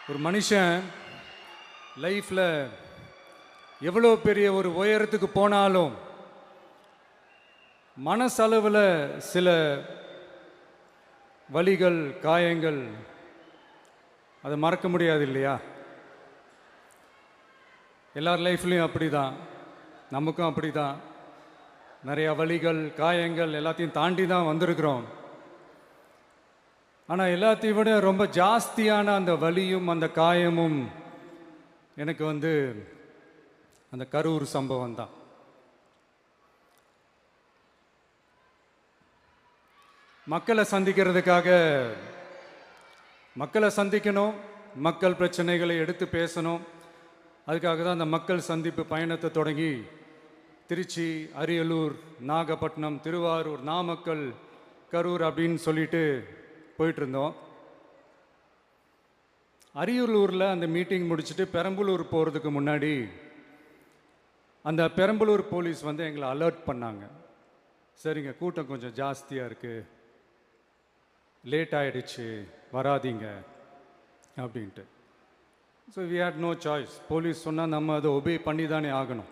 ஒரு மனுஷன் லைஃப்பில் எவ்வளோ பெரிய ஒரு உயரத்துக்கு போனாலும் மனசளவில் சில வலிகள் காயங்கள் அதை மறக்க முடியாது இல்லையா? எல்லார் லைஃப்லையும் அப்படி தான், நமக்கும் அப்படி தான். நிறையா வலிகள் காயங்கள் எல்லாத்தையும் தாண்டி தான் வந்திருக்கிறோம். ஆனால் எல்லாத்தையும் விட ரொம்ப ஜாஸ்தியான அந்த வலியும் அந்த காயமும் எனக்கு அந்த கரூர் சம்பவம் தான். மக்களை சந்திக்கணும், மக்கள் பிரச்சனைகளை எடுத்து பேசணும். அதுக்காக தான் அந்த மக்கள் சந்திப்பு பயணத்தை தொடங்கி திருச்சி, அரியலூர், நாகப்பட்டினம், திருவாரூர், நாமக்கல், கரூர் அப்படின்னு சொல்லிட்டு போயிட்டு இருந்தோம். அரியலூரில் அந்த மீட்டிங் முடிச்சுட்டு பெரம்பலூர் போகிறதுக்கு முன்னாடி அந்த பெரம்பலூர் போலீஸ் எங்களை அலர்ட் பண்ணாங்க. சரிங்க, கூட்டம் கொஞ்சம் ஜாஸ்தியாக இருக்குது, லேட் ஆகிடுச்சு, வராதிங்க அப்படின்ட்டு. So we had no choice. Police சொன்னால் நம்ம அதை ஒபே பண்ணி தானே ஆகணும்.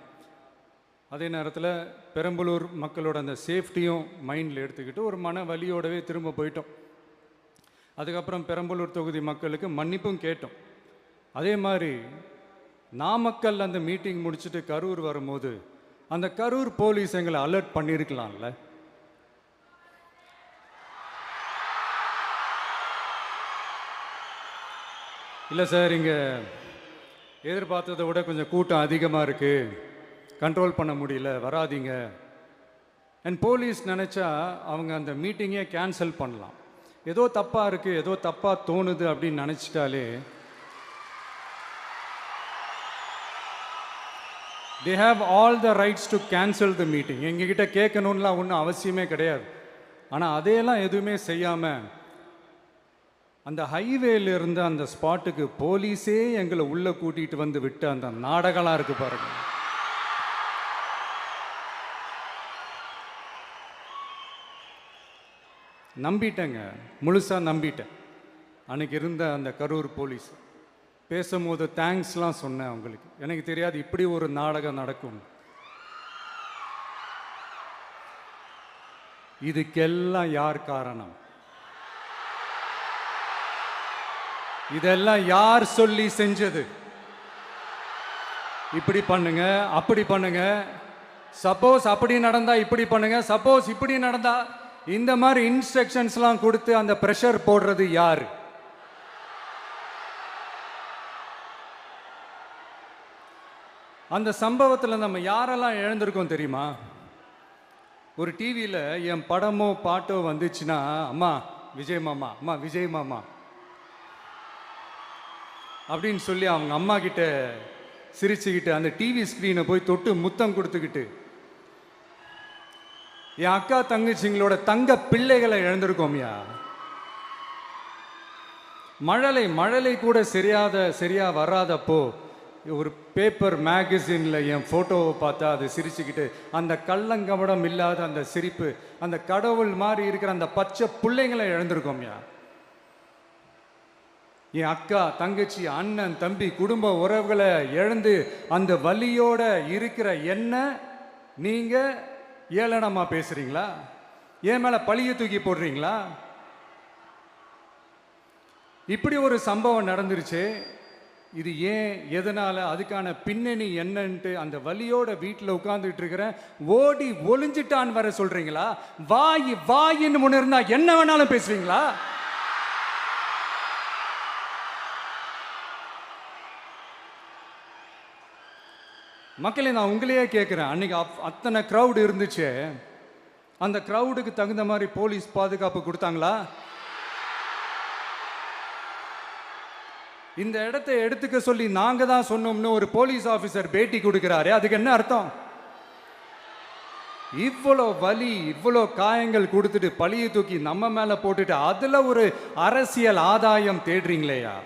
அதே நேரத்தில் பெரம்பலூர் மக்களோட அந்த சேஃப்டியும் மைண்டில் எடுத்துக்கிட்டு ஒரு மன வலியோடவே திரும்ப போயிட்டோம். அதுக்கப்புறம் பெரம்பலூர் தொகுதி மக்களுக்கு மன்னிப்பும் கேட்டோம். அதே மாதிரி நாமக்கல் அந்த மீட்டிங் முடிச்சுட்டு கரூர் வரும்போது அந்த கரூர் போலீஸ் எங்களை அலர்ட் பண்ணியிருக்கலாம்ல. இல்லை சார், இங்கே எதிர்பார்த்ததை விட கொஞ்சம் கூட்டம் அதிகமாக இருக்குது, கண்ட்ரோல் பண்ண முடியல, வராதிங்க. அண்ட் போலீஸ் நினச்சா அவங்க அந்த மீட்டிங்கே கேன்சல் பண்ணலாம். ஏதோ தப்பாக இருக்குது, ஏதோ தப்பாக தோணுது அப்படின்னு நினச்சிட்டாலே they have all the rights to cancel the meeting. எங்ககிட்ட கேட்கணும்லாம் ஒன்றும் அவசியமே கிடையாது. ஆனால் அதையெல்லாம் எதுவுமே செய்யாமல் அந்த ஹைவேல இருந்த அந்த ஸ்பாட்டுக்கு போலீஸே எங்களை உள்ளே கூட்டிகிட்டு வந்து விட்டு அந்த நாடகம்லாம் இருக்கு பாருங்க. நம்பிட்டேங்க, முழுசாக நம்பிட்டேன். அன்னைக்கு இருந்த அந்த கரூர் போலீஸ் பேசும்போது தேங்க்ஸ்லாம் சொன்னேன் அவங்களுக்கு. எனக்கு தெரியாது இப்படி ஒரு நாடகம் நடக்கும். இதுக்கெல்லாம் யார் காரணம்? இதெல்லாம் யார் சொல்லி செஞ்சது? இப்படி பண்ணுங்க, அப்படி பண்ணுங்க, சப்போஸ் அப்படி நடந்தா இப்படி பண்ணுங்க, சப்போஸ் இப்படி நடந்தா இந்த மாதிரி இன்ஸ்ட்ரக்ஷன்ஸ்லாம் கொடுத்து அந்த ப்ரெஷர் போடுறது யாரு? அந்த சம்பவத்தில் நம்ம யாரெல்லாம் இழந்திருக்கோம் தெரியுமா? ஒரு டிவியில் என் படமோ பாட்டோ வந்துச்சுன்னா, அம்மா விஜய் மாமா, அம்மா விஜய் மாமா அப்படின்னு சொல்லி அவங்க அம்மா கிட்ட சிரிச்சுக்கிட்டு அந்த டிவி ஸ்க்ரீனை போய் தொட்டு முத்தம் கொடுத்துக்கிட்டு என் அக்கா தங்கச்சிங்களோட தங்க பிள்ளைகளை இழந்திருக்கோம்யா. மழலை கூட சரியா வராதப்போ ஒரு பேப்பர் மேகசின்ல என் போட்டோவை பார்த்தா அது சிரிச்சுக்கிட்டு அந்த கள்ளங்கபடம் இல்லாத அந்த சிரிப்பு, அந்த கடவுள் மாதிரி இருக்கிற அந்த பச்சை பிள்ளைங்களை இழந்திருக்கோம்யா. என் அக்கா தங்கச்சி அண்ணன் தம்பி குடும்ப உறவுகளை இழந்து அந்த வலியோட இருக்கிற என்ன நீங்க ஏளனமா பேசுறீங்களா? என் மேல பழிய தூக்கி போடுறீங்களா? இப்படி ஒரு சம்பவம் நடந்துருச்சு. இது ஏன், எதனால, அதுக்கான பின்னணி என்னன்ட்டு அந்த வலியோட வீட்டில் உட்கார்ந்துட்டு இருக்கிற ஓடி ஒளிஞ்சிட்டான்னு வர சொல்றீங்களா? வாயின்னு முன்ன இருந்தா என்ன வேணாலும் பேசுவீங்களா? மக்களே, நான் உங்களையே கேட்குறேன், அன்னைக்கு அத்தனை க்ரௌடு இருந்துச்சு, அந்த க்ரௌடுக்கு தகுந்த மாதிரி போலீஸ் பாதுகாப்பு கொடுத்தாங்களா? இந்த இடத்தை எடுத்துக்க சொல்லி நாங்க தான் சொன்னோம்னு ஒரு போலீஸ் ஆஃபீஸர் பேட்டி கொடுக்கிறாரு, அதுக்கு என்ன அர்த்தம்? இவ்வளோ வலி இவ்வளோ காயங்கள் கொடுத்துட்டு பழியை தூக்கி நம்ம மேல போட்டுட்டு அதுல ஒரு அரசியல் ஆதாயம் தேடுறீங்களேயா?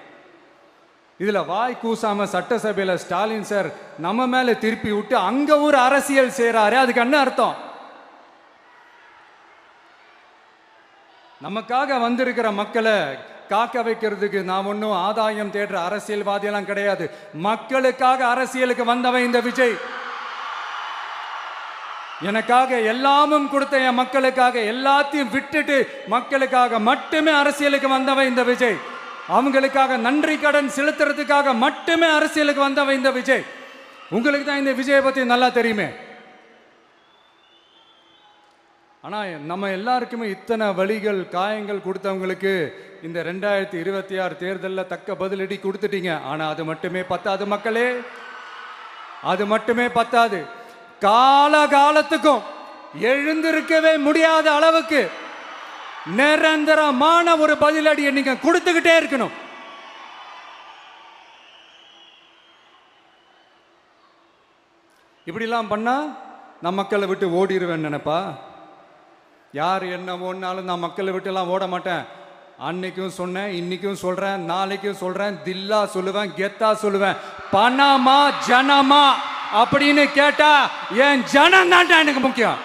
இதுல வாய் கூசாம சட்டசபையில ஸ்டாலின் சார் நம்ம மேல திருப்பி விட்டு அங்க ஒரு அரசியல் செய்றாரு, அதுக்கு என்ன அர்த்தம்? நமக்காக வந்திருக்கிற மக்களை காக்க வைக்கிறதுக்கு நான் ஒன்றும் ஆதாயம் தேடுற அரசியல்வாதியெல்லாம் கிடையாது. மக்களுக்காக அரசியலுக்கு வந்தவன் இந்த விஜய். எனக்காக எல்லாமும் கொடுத்த என் மக்களுக்காக எல்லாத்தையும் விட்டுட்டு மக்களுக்காக மட்டுமே அரசியலுக்கு வந்தவன் இந்த விஜய். அவங்களுக்காக நன்றி கடன் செலுத்துறதுக்காக மட்டுமே அரசியலுக்கு வந்தவன் இந்த விஜய். உங்களுக்கு தான் இந்த விஜயை பத்தி நல்லா தெரியுமே. ஆனா நம்ம எல்லாருக்குமே இத்தனை வலிகள் காயங்கள் கொடுத்தவங்களுக்கு இந்த 2026 தேர்தலில் தக்க பதிலடி கொடுத்துட்டீங்க. ஆனா அது மட்டுமே பத்தாது மக்களே, அது மட்டுமே பத்தாது. காலகாலத்துக்கும் எழுந்திருக்கவே முடியாத அளவுக்கு நிரந்தரமான ஒரு பதிலடியை நீங்க கொடுத்துக்கிட்டே இருக்கணும். இப்படிலாம் பண்ணா நான் மக்களை விட்டு ஓடிடுவேன் நினைப்பா? யார் என்ன ஓடினாலும் நான் மக்களை விட்டு எல்லாம் ஓட மாட்டேன். அன்னைக்கும் சொன்னேன், இன்னைக்கும் சொல்றேன், நாளைக்கும் சொல்றேன், தில்லா சொல்லுவேன், கெத்தா சொல்லுவேன். பணமா ஜனமா அப்படின்னு கேட்டா என் ஜனம் தான்டா எனக்கு முக்கியம்.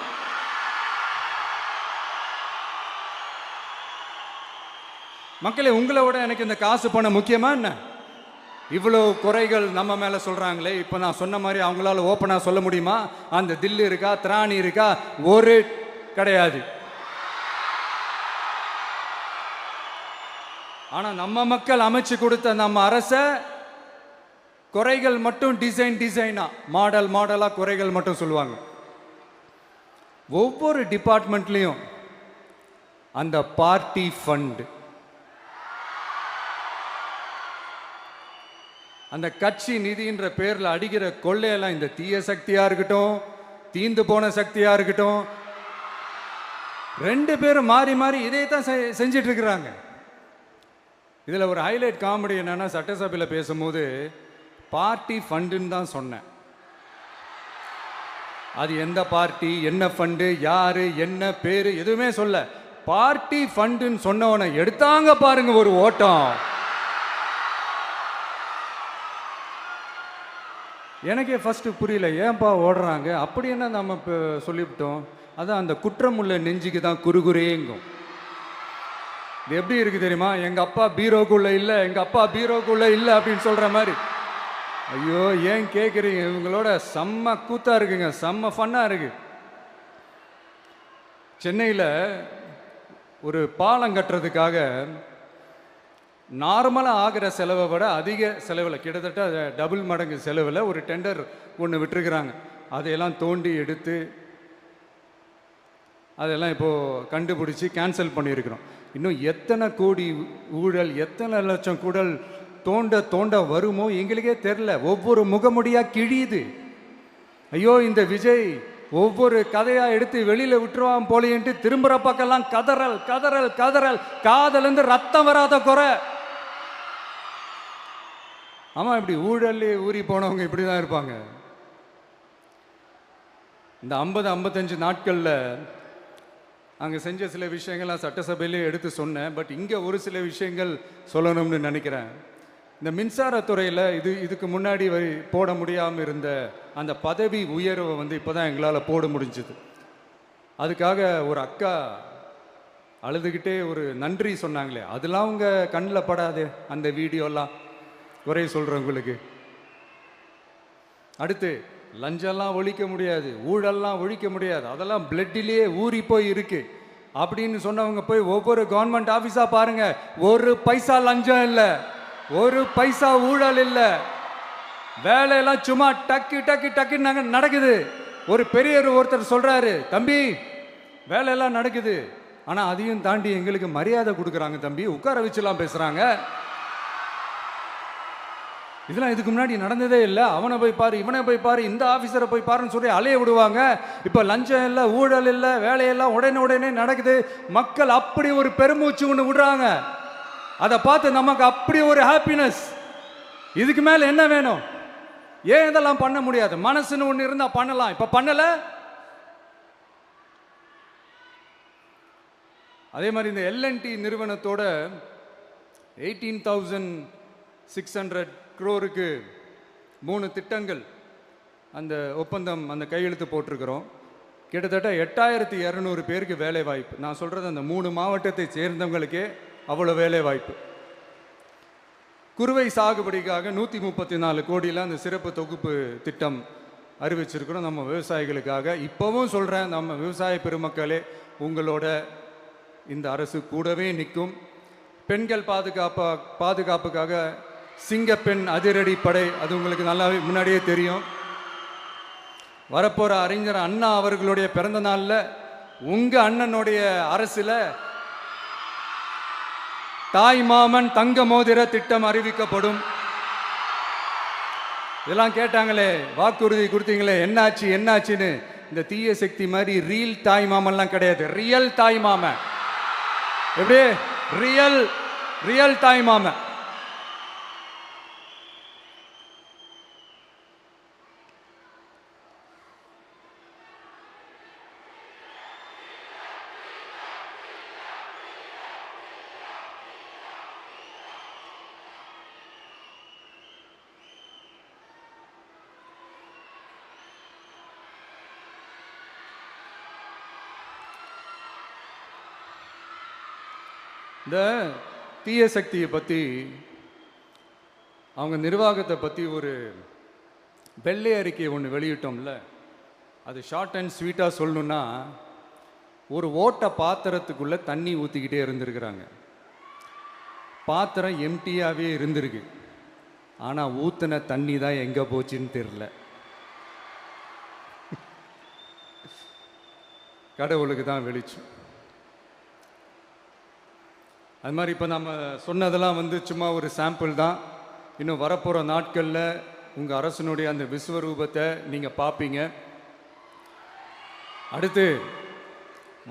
மக்களே, உங்களை விட எனக்கு இந்த காசு பணம் முக்கியமா என்ன? இவ்வளோ குறைகள் நம்ம மேல சொல்றாங்களே, இப்ப நான் சொன்ன மாதிரி அவங்களால ஓப்பனா சொல்ல முடியுமா? அந்த தில்லு இருக்கா, திராணி இருக்கா? ஒரு கிடையாது. ஆனா நம்ம மக்கள் அமைச்சு கொடுத்த நம்ம அரச குறைகள் மட்டும் டிசைனா மாடலா குறைகள் மட்டும் சொல்லுவாங்க. ஒவ்வொரு டிபார்ட்மெண்ட்லயும் அந்த பார்ட்டி ஃபண்ட், அந்த கட்சி நிதின்ற பேர்ல அடிக்கிற கொள்ளையெல்லாம் இந்த தீய சக்தியா இருக்கட்டும், தீந்து போன சக்தியா இருக்கட்டும், ரெண்டு பேரும் மாறி மாறி இதே தான் செஞ்சிட்டு இருக்கிறாங்க. இதுல ஒரு ஹைலைட் காமெடி என்னன்னா, சட்டசபையில் பேசும்போது பார்ட்டி ஃபண்டுன்னு தான் சொன்னேன். அது எந்த பார்ட்டி, என்ன ஃபண்டு, யாரு, என்ன பேரு எதுவுமே சொல்ல. பார்ட்டி ஃபண்டுன்னு சொன்னவனை எடுத்தாங்க பாருங்க ஒரு ஓட்டம். எனக்கே ஃபர்ஸ்ட் புரியல, ஏன்பா ஓடுறாங்க? அப்படி என்ன நம்ம இப்போ சொல்லிவிட்டோம்? அதான் அந்த குற்றம் உள்ள நெஞ்சுக்கு தான் குறுகுறேங்கும். இது எப்படி இருக்கு தெரியுமா? எங்க அப்பா பீரோக்குள்ள இல்லை, எங்க அப்பா பீரோக்குள்ள இல்லை அப்படின்னு சொல்ற மாதிரி. ஐயோ, ஏன் கேட்குறீங்க? இவங்களோட செம்ம கூத்தா இருக்குங்க, செம்ம ஃபன்னா இருக்கு. சென்னையில் ஒரு பாலம் கட்டுறதுக்காக நார்மலாக ஆகிற செலவை விட அதிக செலவில், கிட்டத்தட்ட டபுள் மடங்கு செலவில் ஒரு டெண்டர் ஒன்று விட்டுருக்குறாங்க. அதையெல்லாம் தோண்டி எடுத்து அதெல்லாம் இப்போது கண்டுபிடிச்சி கேன்சல் பண்ணியிருக்கிறோம். இன்னும் எத்தனை கோடி ஊழல், எத்தனை லட்சம் கூடல் தோண்ட வருமோ எங்களுக்கே தெரில. ஒவ்வொரு முகமுடியாக கிழியுது. ஐயோ, இந்த விஜய் ஒவ்வொரு கதையா எடுத்து வெளியில விட்டுருவான் போலேன்ட்டு திரும்புற பக்கம்லாம் கதறல் கதறல் கதறல். காதலேருந்து ரத்தம் வராத குறை. ஆமா, இப்படி ஊழல் ஊறி போனவங்க இப்படிதான் இருப்பாங்க. இந்த 50-55 நாட்கள்ல அங்க செஞ்ச சில விஷயங்கள்லாம் சட்டசபையிலே எடுத்து சொன்னேன். பட் இங்க ஒரு சில விஷயங்கள் சொல்லணும்னு நினைக்கிறேன். இந்த மின்சாரத்துறையில் இதுக்கு முன்னாடி போட முடியாமல் இருந்த அந்த பதவி உயர்வை இப்போ தான் எங்களால் போட முடிஞ்சுது. அதுக்காக ஒரு அக்கா அழுதுகிட்டே ஒரு நன்றி சொன்னாங்களே, அதெல்லாம் அவங்க கண்ணில் படாது அந்த வீடியோலாம், குறை சொல்கிறவங்களுக்கு. அடுத்து லஞ்சம்லாம் ஒழிக்க முடியாது, ஊழல்லாம் ஒழிக்க முடியாது, அதெல்லாம் பிளட்டிலேயே ஊறி போய் இருக்கு அப்படின்னு சொன்னவங்க போய் ஒவ்வொரு கவர்மெண்ட் ஆஃபீஸாக பாருங்க, ஒரு பைசா லஞ்சம் இல்லை, ஒரு பைசா ஊழல் இல்லை, வேலையெல்லாம் சும்மா டக்கு டக்கு டக்குன்னு நடக்குது. ஒரு பெரியவர் ஒருத்தர் சொல்றாரு, தம்பி வேலையெல்லாம் நடக்குது, ஆனா அதையும் தாண்டி எங்களுக்கு மரியாதை கொடுக்குறாங்க தம்பி, உட்கார வச்சுலாம் பேசுறாங்க. இதெல்லாம் இதுக்கு முன்னாடி நடந்ததே இல்லை. அவனை போய் பாரு, இவனை போய் பாரு, இந்த ஆஃபீஸரை போய் பாருன்னு சொல்லி அலைய விடுவாங்க. இப்போ லஞ்சம் இல்லை, ஊழல் இல்லை, வேலையெல்லாம் உடனே நடக்குது. மக்கள் அப்படி ஒரு பெருமூச்சு ஒன்று விடுறாங்க. அதை பார்த்து நமக்கு அப்படி ஒரு ஹாப்பினஸ். இதுக்கு மேல என்ன வேணும்? ஏன் இதெல்லாம் பண்ண முடியாது? மனசுன்னு ஒன்று இருந்தா பண்ணலாம். இப்ப பண்ணல. அதே மாதிரி இந்த L&T நிறுவனத்தோட 18,600 crore 3 திட்டங்கள் அந்த ஒப்பந்தம், அந்த கையெழுத்து போட்டிருக்கிறோம். கிட்டத்தட்ட 8,200 பேருக்கு வேலை வாய்ப்பு. நான் சொல்றது அந்த 3 மாவட்டத்தை சேர்ந்தவங்களுக்கே அவ்வளோ வேலை வாய்ப்பு. குறுவை சாகுபடிக்காக 134 கோடியில் அந்த சிறப்பு தொகுப்பு திட்டம் அறிவிச்சிருக்கிறோம் நம்ம விவசாயிகளுக்காக. இப்போவும் சொல்கிறேன், நம்ம விவசாய பெருமக்களே, உங்களோட இந்த அரசு கூடவே நிற்கும். பெண்கள் பாதுகாப்புக்காக சிங்கப்பெண் அதிரடி படை, அது உங்களுக்கு நல்லா முன்னாடியே தெரியும். வரப்போகிற அறிஞர் அண்ணா அவர்களுடைய பிறந்த நாளில் உங்கள் அண்ணனுடைய அரசில் தாய் மாமன் தங்க மோதிர திட்டம் அறிவிக்கப்படும். இதெல்லாம் கேட்டாங்களே, வாக்குறுதி கொடுத்தீங்களே, என்னாச்சு என்னாச்சுன்னு. இந்த தீய சக்தி மாதிரி ரியல் தாய் மாமன்லாம் கிடையாது, ரியல் தாய் மாமன். எப்படி ரியல் தாய் மாமன். இந்த தீய சக்தியை பற்றி, அவங்க நிர்வாகத்தை பற்றி ஒரு வெள்ளை அறிக்கை ஒன்று வெளியிட்டோம்ல, அது ஷார்ட் அண்ட் ஸ்வீட்டாக சொல்லணுன்னா, ஒரு ஓட்ட பாத்திரத்துக்குள்ளே தண்ணி ஊற்றிக்கிட்டே இருந்திருக்கிறாங்க. பாத்திரம் எம்டியாகவே இருந்திருக்கு, ஆனால் ஊற்றின தண்ணி தான் எங்கே போச்சுன்னு தெரில. கடவுளுக்கு தான் வெளிச்சம். அது மாதிரி இப்போ நம்ம சொன்னதெல்லாம் சும்மா ஒரு சாம்பிள் தான். இன்னும் வரப்போகிற நாட்களில் உங்கள் அரசனுடைய அந்த விஸ்வரூபத்தை நீங்கள் பார்ப்பீங்க. அடுத்து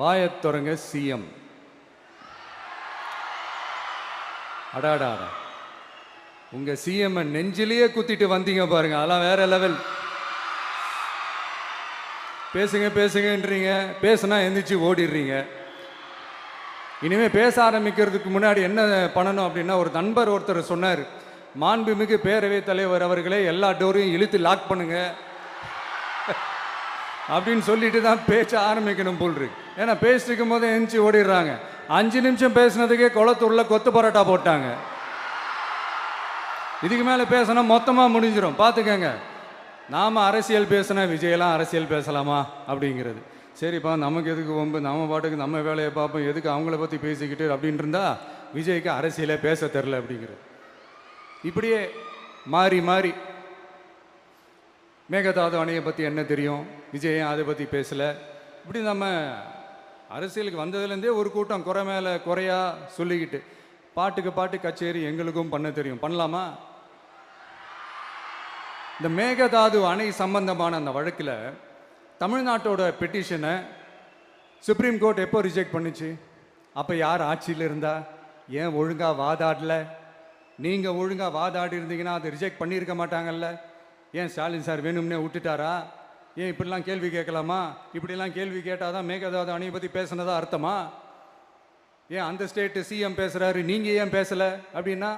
வாயத்தொடங்க சிஎம். அடாடா, உங்கள் சிஎம் நெஞ்சிலேயே குத்திட்டு வந்தீங்க பாருங்க, அதெல்லாம் வேற லெவல். பேசுங்கன்றீங்க, பேசுனா எந்திரிச்சு ஓடிடுறீங்க. இனிமேல் பேச ஆரம்பிக்கிறதுக்கு முன்னாடி என்ன பண்ணணும் அப்படின்னா, ஒரு நண்பர் ஒருத்தர் சொன்னார், மாண்புமிகு பேரவைத் தலைவர் அவர்களே, எல்லா டோரையும் இழுத்து லாக் பண்ணுங்க அப்படின்னு சொல்லிட்டு தான் பேச்ச ஆரம்பிக்கணும் போல் இருக்கு. ஏன்னா பேசிட்டு இருக்கும் போதே எந்திரிச்சு ஓடிடுறாங்க. 5 நிமிஷம் பேசினதுக்கே குளத்தூர்ல கொத்து பரோட்டா போட்டாங்க. இதுக்கு மேலே பேசினா மொத்தமாக முடிஞ்சிடும், பார்த்துக்கங்க. நாம் அரசியல் பேசினா விஜயெல்லாம் அரசியல் பேசலாமா அப்படிங்கிறது. சரிப்பா, நமக்கு எதுக்கு வம்பு, நம்ம பாட்டுக்கு நம்ம வேலையை பார்ப்போம், எதுக்கு அவங்கள பற்றி பேசிக்கிட்டு அப்படின்னு இருந்தால் விஜய்க்கு அரசியலே பேச தெரில அப்படிங்கிறது. இப்படியே மாறி மாறி மேகதாது அணையை பற்றி என்ன தெரியும், விஜய் அதை பற்றி பேசலை. இப்படி நம்ம அரசியலுக்கு வந்ததுலேருந்தே ஒரு கூட்டம் குறை மேலே குறையா சொல்லிக்கிட்டு, பாட்டுக்கு பாட்டு கச்சேரி எங்களுக்கும் பண்ண தெரியும், பண்ணலாமா? இந்த மேகதாது அணை சம்பந்தமான அந்த வழக்கில் தமிழ்நாட்டோட பெட்டிஷனை சுப்ரீம் கோர்ட் எப்போ ரிஜெக்ட் பண்ணுச்சு? அப்போ யார் ஆட்சியில் இருந்தா? ஏன் ஒழுங்காக வாதாடல? நீங்கள் ஒழுங்காக வாதாடி இருந்தீங்கன்னா அதை ரிஜெக்ட் பண்ணியிருக்க மாட்டாங்கல்ல. ஏன் ஸ்டாலின் சார் வேணும்னே விட்டுட்டாரா? ஏன் இப்படிலாம் கேள்வி கேட்கலாமா? இப்படிலாம் கேள்வி கேட்டால் தான் மேகதாது அணையை பற்றி பேசுனதா அர்த்தமா? ஏன் அந்த ஸ்டேட்டு சிஎம் பேசுகிறாரு, நீங்கள் ஏன் பேசலை அப்படின்னா,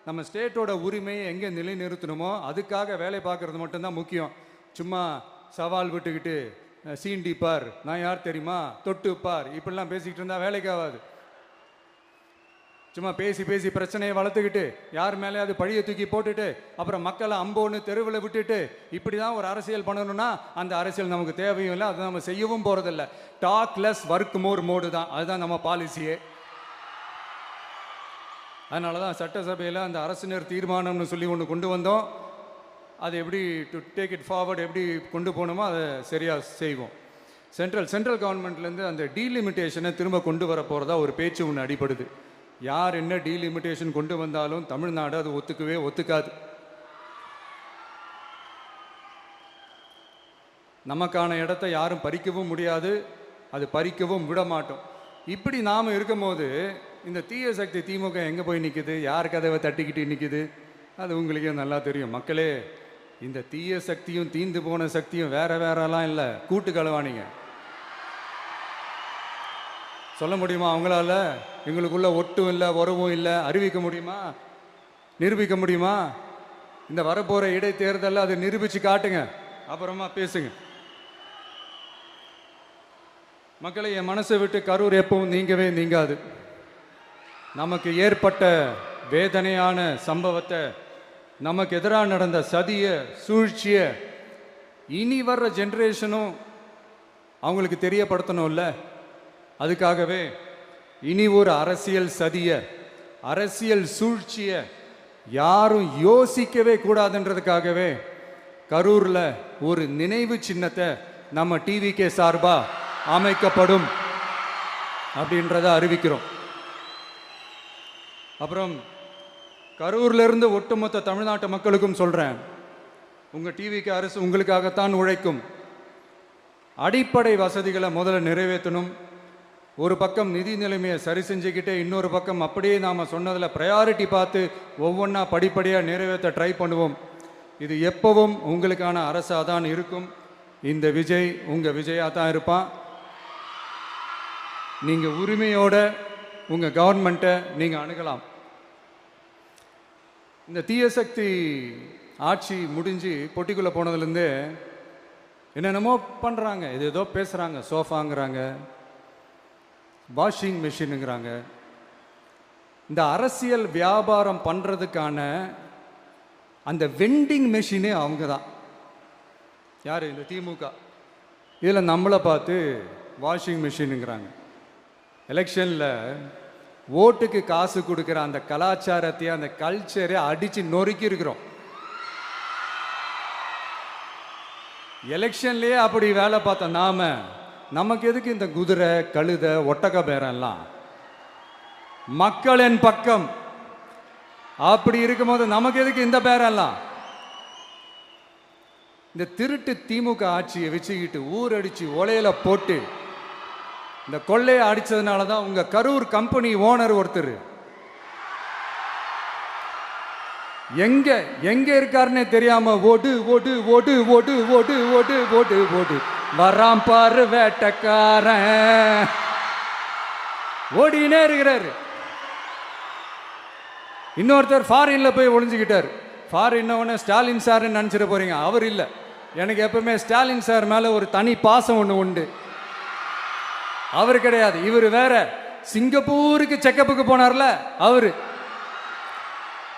நம்ம ஸ்டேட்டோட உரிமையை எங்கே நிலைநிறுத்தணுமோ அதுக்காக வேலை பார்க்குறது மட்டும்தான் முக்கியம். சும்மா சவால் விட்டுக்கிட்டு சீண்டி பார், நான் யார் தெரியுமா, தொட்டு பார், இப்படிலாம் பேசிக்கிட்டு இருந்தால் வேலைக்கு ஆகாது. சும்மா பேசி பேசி பிரச்சனையை வளர்த்துக்கிட்டு யார் மேலேயாவது பழியை தூக்கி போட்டுட்டு அப்புறம் மக்களை அம்போன்னு தெருவில் விட்டுட்டு இப்படி தான் ஒரு அரசியல் பண்ணணும்னா அந்த அரசியல் நமக்கு தேவையும் இல்லை, அதை நம்ம செய்யவும் போகிறதில்ல. Talk less work more mode தான், அதுதான் நம்ம பாலிசியே. அதனால தான் சட்டசபையில் அந்த அரசினர் தீர்மானம்னு சொல்லி ஒன்று கொண்டு வந்தோம். அது எப்படி டு டேக் இட் ஃபார்வர்ட், எப்படி கொண்டு போகணுமோ அதை சரியாக செய்வோம். சென்ட்ரல் கவர்மெண்ட்லேருந்து அந்த டீலிமிட்டேஷனை திரும்ப கொண்டு வர போகிறதா ஒரு பேச்சு ஒன்று அடிபடுது. யார் என்ன டீலிமிட்டேஷன் கொண்டு வந்தாலும் தமிழ்நாடு அது ஒத்துக்காது. நமக்கான இடத்த யாரும் பறிக்கவும் முடியாது, அது பறிக்கவும் விட மாட்டோம். இப்படி நாம் இருக்கும்போது இந்த தீய சக்தி திமுக எங்கே போய் நிற்குது, யார் கதவை தட்டிக்கிட்டு நிற்குது, அது உங்களுக்கே நல்லா தெரியும். மக்களே, இந்த தீய சக்தியும் தீந்து போன சக்தியும் வேறலாம் இல்லை, கூட்டு களவாணிங்க. சொல்ல முடியுமா அவங்களால? எங்களுக்குள்ள ஒட்டும் இல்லை, உறவும் இல்லை, அறிவிக்க முடியுமா, நிரூபிக்க முடியுமா? இந்த வரப்போகிற இடைத்தேர்தலில் அதை நிரூபித்து காட்டுங்க, அப்புறமா பேசுங்க. மக்களை, என் மனசை விட்டு கரூர் எப்பவும் நீங்கவே நீங்காது. நமக்கு ஏற்பட்ட வேதனையான சம்பவத்தை, நமக்கு எதிராக நடந்த சதிய சூழ்ச்சிய இனி வர்ற ஜென்ரேஷனும் அவங்களுக்கு தெரியப்படுத்தணும்ல. அதுக்காகவே இனி ஒரு அரசியல் சதிய, அரசியல் சூழ்ச்சிய யாரும் யோசிக்கவே கூடாதுன்றதுக்காகவே கரூர்ல ஒரு நினைவு சின்னத்தை நம்ம டிவிகே சார்பா அமைக்கப்படும் அப்படின்றத அறிவிக்கிறோம். அப்புறம் கரூர்ல இருந்து ஒட்டுமொத்த தமிழ்நாட்டு மக்களுக்கும் சொல்றேன், உங்க டிவிகே அரசு உங்களுக்காகத்தான் உழைக்கும். அடிப்படை வசதிகளை முதல்ல நிறைவேற்றணும். ஒரு பக்கம் நிதி நிலைமையை சரி செஞ்சுக்கிட்டே, இன்னொரு பக்கம் அப்படியே நாம் சொன்னதில் ப்ரையாரிட்டி பார்த்து ஒவ்வொன்றா படிப்படியாக நிறைவேற்ற ட்ரை பண்ணுவோம். இது எப்பவும் உங்களுக்கான அரசாக தான் இருக்கும். இந்த விஜய் உங்கள் விஜயாக தான் இருப்பான். நீங்கள் உரிமையோட உங்கள் கவர்மெண்ட்டை நீங்கள் அணுகலாம். இந்த தீய சக்தி ஆட்சி முடிஞ்சு பொட்டிக்குள்ளே போனதுலேருந்து என்னென்னமோ பண்ணுறாங்க, இது ஏதோ பேசுகிறாங்க, சோஃபாங்கிறாங்க, வாஷிங் மிஷினுங்கிறாங்க. இந்த அரசியல் வியாபாரம் பண்ணுறதுக்கான அந்த வெண்டிங் மெஷினே அவங்க தான். யார்? இந்த திமுக. இதில் நம்மளை பார்த்து வாஷிங் மிஷினுங்கிறாங்க. எலெக்ஷனில் ஓட்டுக்கு காசு கொடுக்குற அந்த கலாச்சாரத்தையே, அந்த கல்ச்சரை அடித்து நொறுக்கி இருக்கிறோம். எலெக்ஷன்லேயே அப்படி வேலை பார்த்த நமக்கு எதுக்கு இந்த குதிரை, கழுதை, ஒட்டக பேரெல்லாம்? மக்களின் பக்கம் அப்படி இருக்கும்போது நமக்கு எதுக்கு இந்த பேரெல்லாம்? இந்த திருட்டு திமுக ஆட்சியை வச்சுக்கிட்டு ஊரடிச்சு ஒலையில போட்டு இந்த கொள்ளையை அடிச்சதுனால தான் உங்க கரூர் கம்பெனி ஓனர் ஒருத்தர் எங்க எங்க இருக்காருன்னே தெரியாம ஓடு ஓடு ஓடு ஓடு ஓடு ஓடு ஓடு ஓடு வராம் பாரு வேட்டக்காரன் ஓடினே இருக்கிறாரு. இன்னொருத்தர் ஃபாரின்ல போய் ஒளிஞ்சுக்கிட்டார். ஃபாரின் ஸ்டாலின் சார் நினைச்சிட போறீங்க, அவர் இல்லை. எனக்கு எப்பவுமே ஸ்டாலின் சார் மேல ஒரு தனி பாசம் ஒன்று உண்டு. அவர் கிடையாது, இவர் வேற. சிங்கப்பூருக்கு செக்கப்புக்கு போனார்ல அவரு.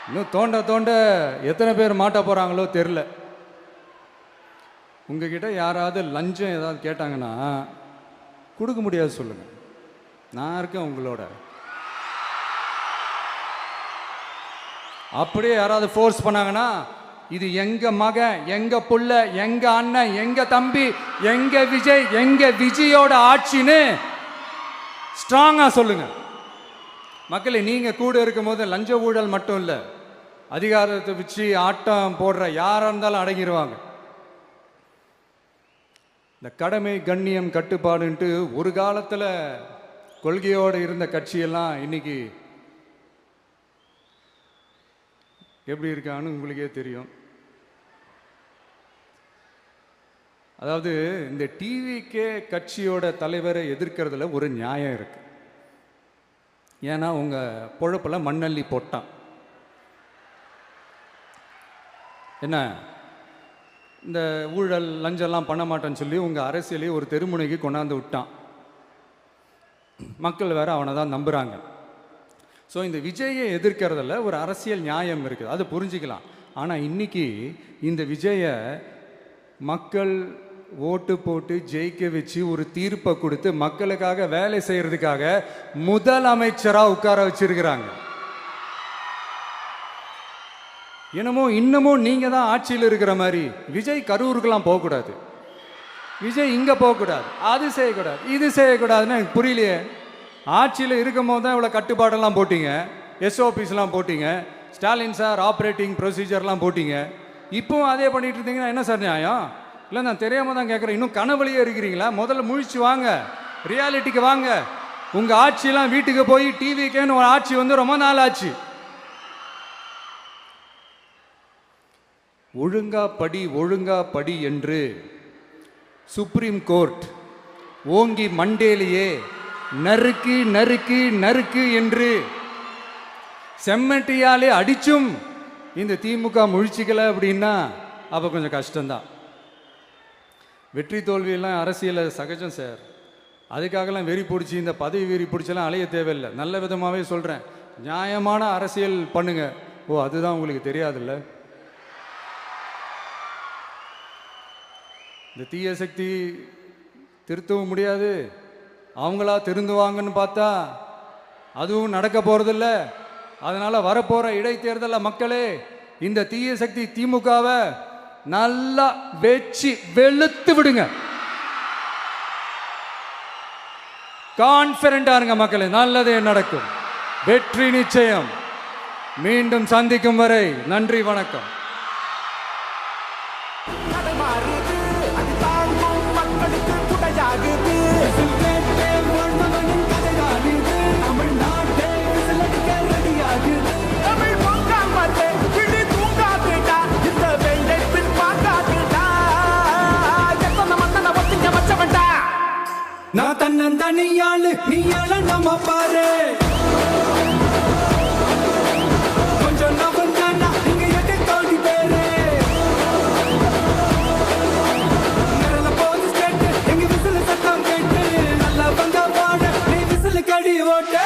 இன்னும் தோண்ட தோண்ட எத்தனை பேர் மாட்ட போறாங்களோ தெரியல. உங்ககிட்ட யாராவது லஞ்சம் ஏதாவது கேட்டாங்கன்னா கொடுக்க முடியாது சொல்லுங்க, நான் இருக்கேன் உங்களோட. அப்படியே யாராவது ஃபோர்ஸ் பண்ணாங்கன்னா இது எங்க மகன், எங்க புள்ள, எங்க அண்ணன், எங்க தம்பி, எங்க விஜய், எங்க விஜயோட ஆட்சின்னு ஸ்ட்ராங்கா சொல்லுங்க. மக்களே, நீங்க கூட இருக்கும் போது லஞ்ச ஊழல் மட்டும் இல்லை, அதிகாரத்தை வச்சு ஆட்டம் போடுற யாரா இருந்தாலும் அடங்கிடுவாங்க. இந்த கடமை, கண்ணியம், கட்டுப்பாடுன்ட்டு ஒரு காலத்தில் கொள்கையோடு இருந்த கட்சியெல்லாம் இன்னைக்கு எப்படி இருக்கான்னு உங்களுக்கே தெரியும். அதாவது இந்த டிவிகே கட்சியோட தலைவரை எதிர்க்கிறதுல ஒரு நியாயம் இருக்கு. ஏன்னா உங்க பொழப்புல மண்ணள்ளி போட்டான். என்ன இந்த ஊழல் லஞ்சம்லாம் பண்ண மாட்டேன்னு சொல்லி உங்க அரசியலையே ஒரு தெருமுனைக்கு கொண்டாந்து விட்டான். மக்கள் வேற அவனை தான் நம்புறாங்க. ஸோ இந்த விஜயை எதிர்க்கிறதுல ஒரு அரசியல் நியாயம் இருக்குது, அது புரிஞ்சுக்கலாம். ஆனால் இன்னைக்கு இந்த விஜயை மக்கள் ஓட்டு போட்டு ஜெயிக்க வச்சு ஒரு தீர்ப்பை கொடுத்து மக்களுக்காக வேலை செய்யறதுக்காக முதலமைச்சராக உட்கார வச்சிருக்கிறாங்க. என்னமோ இன்னமும் நீங்க தான் ஆட்சியில் இருக்கிற மாதிரி விஜய் கரூருக்கெல்லாம் போகக்கூடாது, விஜய் இங்க போகக்கூடாது, அது செய்யக்கூடாது, இது செய்யக்கூடாதுன்னு எனக்கு புரியலையே. ஆட்சியில் இருக்கும் போது தான் இவ்வளோ கட்டுப்பாடெல்லாம் போட்டீங்க, எஸ்ஓபிஸ்லாம் போட்டீங்க, ஸ்டாலின் சார் ஆப்ரேட்டிங் ப்ரொசீஜர்லாம் போட்டீங்க. இப்போவும் அதே பண்ணிட்டு இருந்தீங்கன்னா என்ன சார் நியாயம்? இல்லை, நான் தெரியாம தான் கேட்குறேன். இன்னும் கனவுலையே இருக்கிறீங்களா? முதல்ல முழிச்சு வாங்க, ரியாலிட்டிக்கு வாங்க. உங்கள் ஆட்சியெல்லாம் வீட்டுக்கு போய் டிவிக்கேன்னு ஒரு ஆட்சி வந்து ரொம்ப நாள் ஆச்சு. ஒழுங்கா படி என்று சுப்ரீம் கோர்ட் ஓங்கி மண்டேலியே நறுக்கு நறுக்கு நறுக்கு என்று செம்மட்டியாலே அடிச்சும் இந்த திமுக முழிச்சிக்கல அப்படின்னா அப்போ கொஞ்சம் கஷ்டம்தான். வெற்றி தோல்வியெல்லாம் அரசியல் சகஜம் சார். அதுக்காகலாம் வெறி பிடிச்சி இந்த பதவி வெறி பிடிச்செல்லாம் அலைய தேவையில்லை. நல்ல விதமாகவே சொல்கிறேன், நியாயமான அரசியல் பண்ணுங்க. ஓ, அதுதான் உங்களுக்கு தெரியாதுல்ல. இந்த தீய சக்தி திருத்தவும் முடியாது, அவங்களா திருந்துவாங்கன்னு பார்த்தா அதுவும் நடக்க போறதில்ல. அதனால வரப்போற இடைத்தேர்தலில் மக்களே இந்த தீய சக்தி திமுகவை நல்லா வெச்சு வெளுத்து விடுங்க. கான்பிடண்டா இருங்க மக்களே, நல்லதே நடக்கும், வெற்றி நிச்சயம். மீண்டும் சந்திக்கும் வரை நன்றி, வணக்கம். நான் தன்னந்தனியாளு, நீ நம்ம பாரு. கொஞ்சம் நவந்தானா இங்க 8 கோடி பேரு. நிரல போலீஸ் கேட்டு எங்க விசில் சத்தம் கேட்டு நல்ல வந்த பாட நீ விசில் கடி ஓட்டு.